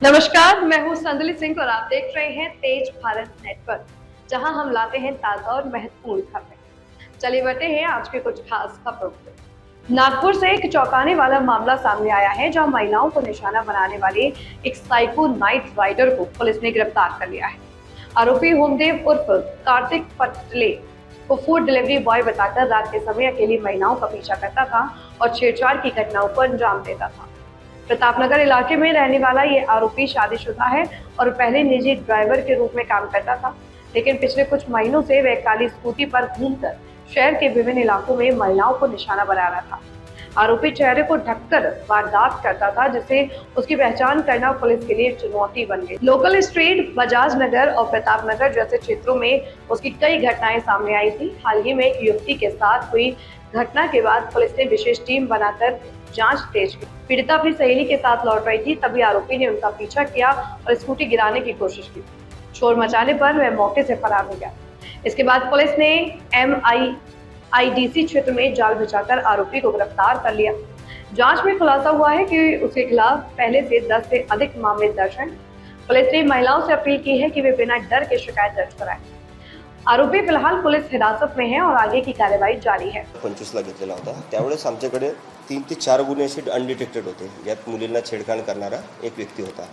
नमस्कार, मैं हूं संदली सिंह और आप देख रहे हैं तेज भारत नेटवर्क, जहां हम लाते हैं ताजा और महत्वपूर्ण खबरें। चलिए बढ़ते हैं आज के कुछ खास खबरों पे। नागपुर से एक चौंकाने वाला मामला सामने आया है, जहां महिलाओं को निशाना बनाने वाले एक साइको नाइट राइडर को पुलिस ने गिरफ्तार कर लिया है। आरोपी होमदेव उर्फ कार्तिक पटले को फूड डिलीवरी बॉय बताकर रात के समय अकेली महिलाओं का पीछा करता था और छेड़छाड़ की घटनाओं को अंजाम देता था। प्रतापनगर इलाके में रहने वाला ये आरोपी शादीशुदा है और पहले निजी ड्राइवर के रूप में काम करता था, लेकिन पिछले कुछ महीनों से वह काली स्कूटी पर घूमकर शहर के विभिन्न इलाकों में महिलाओं को निशाना बना रहा था। आरोपी चेहरे को ढककर वारदात करता था, जिससे उसकी पहचान करना पुलिस के लिए चुनौती बन गई। लोकल स्ट्रीट, बजाज नगर और प्रतापनगर जैसे क्षेत्रों में उसकी कई घटनाएं सामने आई थी। हाल ही में एक युवती के साथ हुई घटना के बाद पुलिस ने विशेष टीम बनाकर जांच तेज की। पीड़िता अपनी सहेली के साथ लौट रही थी, तभी आरोपी ने उनका पीछा किया और स्कूटी गिराने की कोशिश की। शोर मचाने पर वह मौके से फरार हो गया। इसके बाद पुलिस ने MIIDC क्षेत्र में जाल बिछाकर आरोपी को गिरफ्तार कर लिया। जांच में खुलासा हुआ है कि उसके खिलाफ पहले से 10 से अधिक मामले दर्ज हैं। पुलिस ने महिलाओं से अपील की है कि वे बिना डर के शिकायत दर्ज कराएं। आरोपी फिलहाल पुलिस हिरासत में है और आगे की कार्यवाही जारी है। 25ला घेतलेला होता। त्यावेळेस आमच्याकडे 3 ते 4 गुन्हे असे अनडिटेक्टेड होते, ज्यात मुलींना छेडखाण करणारा एक व्यक्ती होता।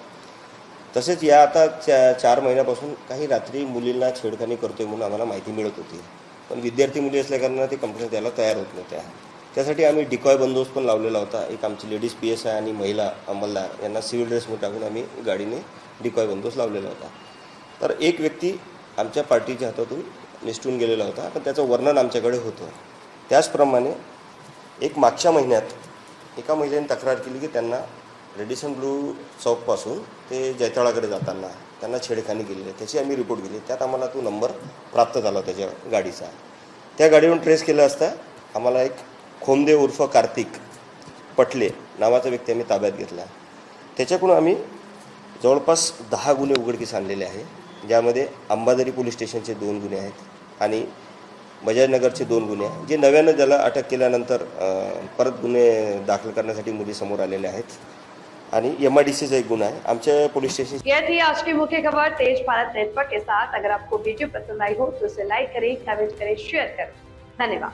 तसेच या आता 4 महिन्यापासून काही रात्री मुलींना छेडखानी करतोय म्हणून आम्हाला माहिती मिळत होती, पण विद्यार्थी मुली असल्याकारणाने ते कंप्लेंट द्यायला तयार होत नव्हत्या। त्यासाठी आम्ही डिकॉय बंदोबस्त पण लावलेला होता। एक आमची लेडीज PSI आणि महिला अंमलदार यांना सिव्हिल ड्रेसमध्ये टाकून आम्ही गाडीने डिकॉय बंदोबस्त लावलेला होता। तर एक व्यक्ती आमच्या पार्टीच्या हातातून निसटून गेलेला होता, पण त्याचं वर्णन आमच्याकडे होतं। त्याचप्रमाणे एक मागच्या महिन्यात एका महिलेने तक्रार केली की त्यांना रेडिसन ब्लू चौकपासून ते जैताळाकडे जाताना त्यांना छेडखानी केलेली आहे। त्याची आम्ही रिपोर्ट केली। त्यात आम्हाला तो नंबर प्राप्त झाला त्याच्या गाडीचा। त्या गाडीवरून ट्रेस केलं असता आम्हाला एक खोमदेव उर्फ कार्तिक पटले नावाचा व्यक्ती आम्ही ताब्यात घेतला। त्याच्याकडून आम्ही जवळपास 10 गुन्हे उघडकीस आणलेले आहे, ज्यामध्ये अंबाझरी पोलीस स्टेशनचे 2 गुन्हे आहेत आणि बजाजनगरचे 2 गुन्हे आहेत, जे नव्यानं ज्याला अटक केल्यानंतर परत गुन्हे दाखल करण्यासाठी मुली समोर आलेल्या आहेत आणि MIDCचा एक गुन्हा आहे आमच्या पोलीस स्टेशन। यह थी आज की मुख्य खबर तेज भारत नेटवर्क के साथ। अगर आपको वीडियो पसंद आई हो तो इसे लाइक करें, कमेंट करें, शेयर करें। धन्यवाद।